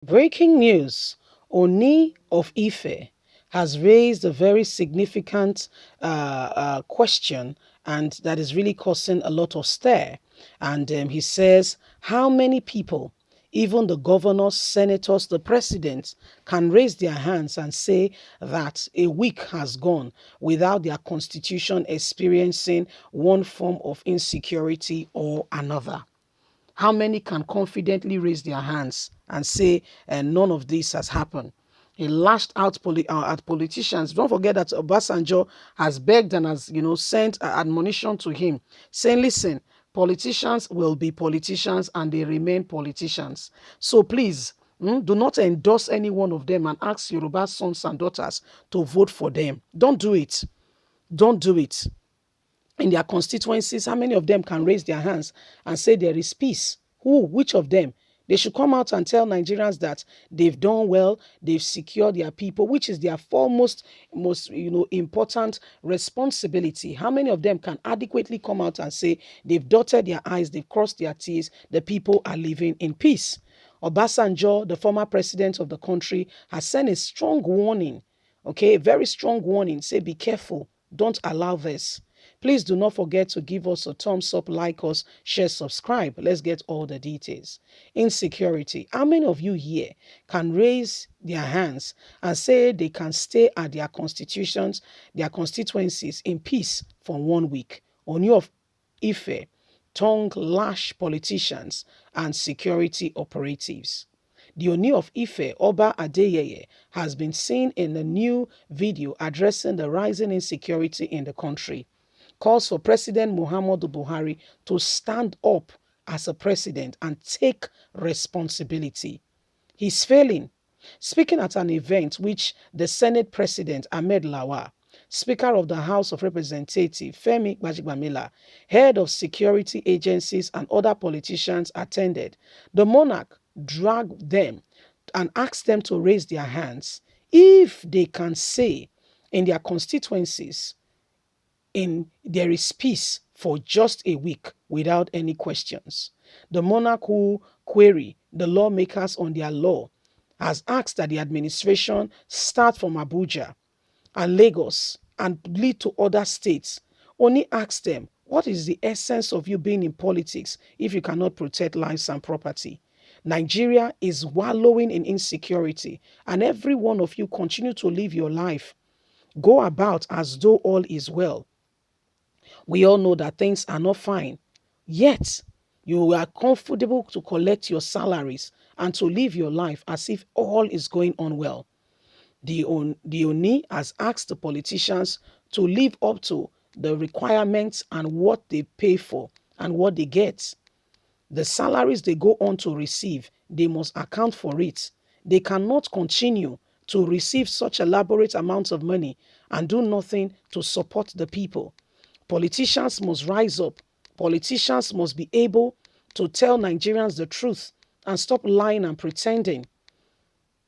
Breaking news: OONI of Ife has raised a very significant question, and that is really causing a lot of stir. And he says, how many people, even the governors, senators, the president, can raise their hands and say that a week has gone without their constitution experiencing one form of insecurity or another? How many can confidently raise their hands and say, none of this has happened? He lashed out at politicians. Don't forget that Obasanjo has begged and has, sent admonition to him, saying, listen, politicians will be politicians and they remain politicians. So please, do not endorse any one of them and ask Yoruba sons and daughters to vote for them. Don't do it. Don't do it. In their constituencies, how many of them can raise their hands and say there is peace? Who? Which of them? They should come out and tell Nigerians that they've done well, they've secured their people, which is their foremost, most important responsibility. How many of them can adequately come out and say they've dotted their I's, they've crossed their T's, the people are living in peace? Obasanjo, the former president of the country, has sent a strong warning, okay, a very strong warning. Say, be careful, don't allow this. Please do not forget to give us a thumbs up, like us, share, subscribe. Let's get all the details. Insecurity. How many of you here can raise their hands and say they can stay at their constitutions, their constituencies in peace for 1 week? OONI of Ife tongue lash politicians and security operatives. The OONI of Ife, Oba Adeyeye, has been seen in a new video addressing the rising insecurity in the country. Calls for President Muhammadu Buhari to stand up as a president and take responsibility. He's failing. Speaking at an event which the Senate President Ahmed Lawan, Speaker of the House of Representatives Femi GBAJEBIAMILA, head of security agencies and other politicians attended, the monarch dragged them and asked them to raise their hands if they can say in their constituencies there is peace for just a week without any questions. The monarch, who query the lawmakers on their law, has asked that the administration start from Abuja and Lagos and lead to other states. OONI asked them, what is the essence of you being in politics if you cannot protect lives and property? Nigeria is wallowing in insecurity, and every one of you continue to live your life. Go about as though all is well. We all know that things are not fine. Yet, you are comfortable to collect your salaries and to live your life as if all is going on well. The OONI has asked the politicians to live up to the requirements and what they pay for and what they get. The salaries they go on to receive, they must account for it. They cannot continue to receive such elaborate amounts of money and do nothing to support the people. Politicians must rise up. Politicians must be able to tell Nigerians the truth and stop lying and pretending.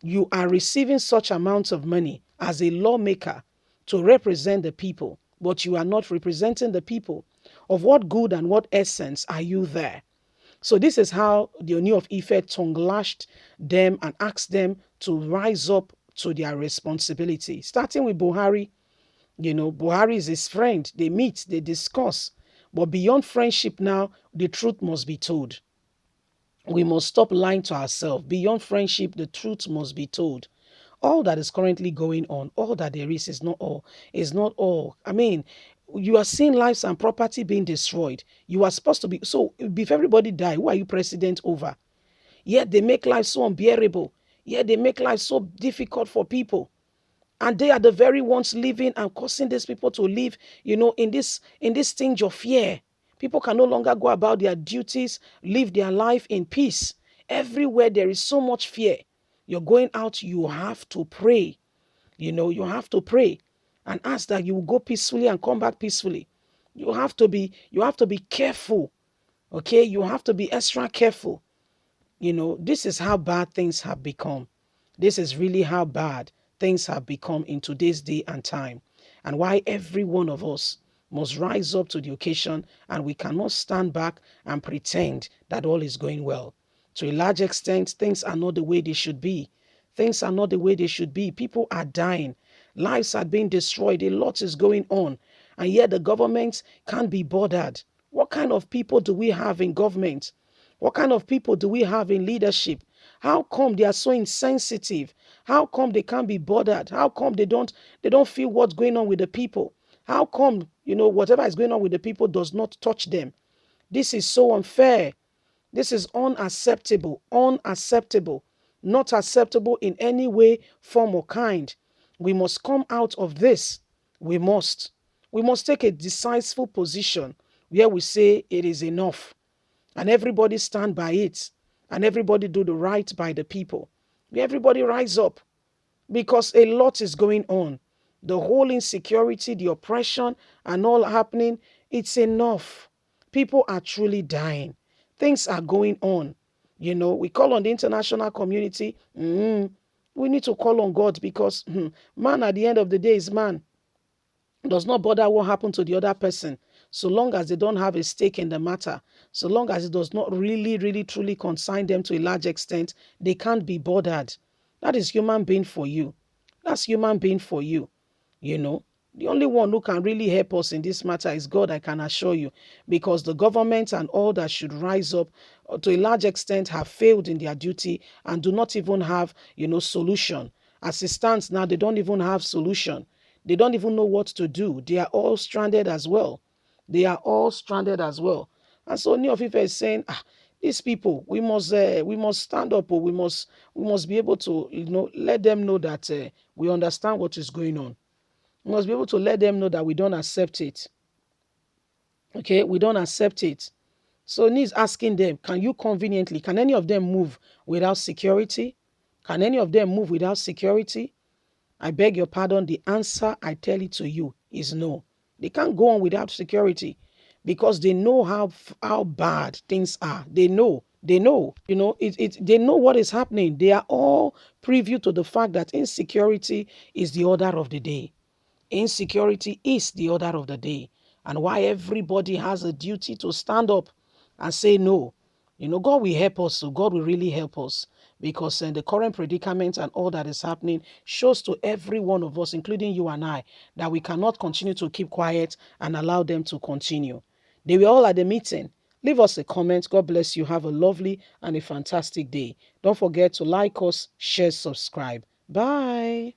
You are receiving such amounts of money as a lawmaker to represent the people, but you are not representing the people. Of what good and what essence are you there? So this is how the OONI of Ife tongue-lashed them and asked them to rise up to their responsibility. Starting with Buhari. Buhari is his friend. They meet, they discuss. But beyond friendship now, the truth must be told. We must stop lying to ourselves. Beyond friendship, the truth must be told. All that is currently going on, all that there is not all. Is not all. I mean, you are seeing lives and property being destroyed. You are supposed to be. So if everybody die, who are you president over? Yet they make life so unbearable. Yet they make life so difficult for people. And they are the very ones living and causing these people to live, in this stage of fear. People can no longer go about their duties, live their life in peace. Everywhere there is so much fear. You're going out, you have to pray. You have to pray and ask that you will go peacefully and come back peacefully. You have to be careful. Okay? You have to be extra careful. This is how bad things have become. This is really how bad things have become in today's day and time, and why every one of us must rise up to the occasion, and we cannot stand back and pretend that all is going well. To a large extent, things are not the way they should be. Things are not the way they should be. People are dying. Lives are being destroyed. A lot is going on. And yet the government can't be bothered. What kind of people do we have in government? What kind of people do we have in leadership? How come they are so insensitive? How come they can't be bothered? How come they don't feel what's going on with the people? How come, whatever is going on with the people does not touch them? This is so unfair. This is unacceptable, unacceptable, not acceptable in any way, form, or kind. We must come out of this. We must. We must take a decisive position where we say it is enough and everybody stand by it and everybody do the right by the people. Everybody rise up because a lot is going on. The whole insecurity, the oppression, and all happening, it's enough. People are truly dying. Things are going on. We call on the international community. We need to call on God because man at the end of the day is man. Does not bother what happened to the other person, so long as they don't have a stake in the matter, so long as it does not really, really, truly concern them to a large extent, they can't be bothered. That is human being for you. That's human being for you. The only one who can really help us in this matter is God, I can assure you, because the government and all that should rise up to a large extent have failed in their duty and do not even have, solution. As it stands now, they don't even have solution. They don't even know what to do. They are all stranded as well. They are all stranded as well. And so Oni of Ife is saying, these people, we must stand up, or we must be able to, let them know that we understand what is going on. We must be able to let them know that we don't accept it. Okay, we don't accept it. So Oni is asking them, can any of them move without security? Can any of them move without security? I beg your pardon, the answer I tell it to you is no. They can't go on without security because they know how bad things are. They know. They know. They know what is happening. They are all privy to the fact that insecurity is the order of the day. Insecurity is the order of the day, and why everybody has a duty to stand up and say no. God will help us. So God will really help us, because the current predicament and all that is happening shows to every one of us, including you and I, that we cannot continue to keep quiet and allow them to continue. They were all at the meeting. Leave us a comment. God bless you. Have a lovely and a fantastic day. Don't forget to like us, share, subscribe. Bye.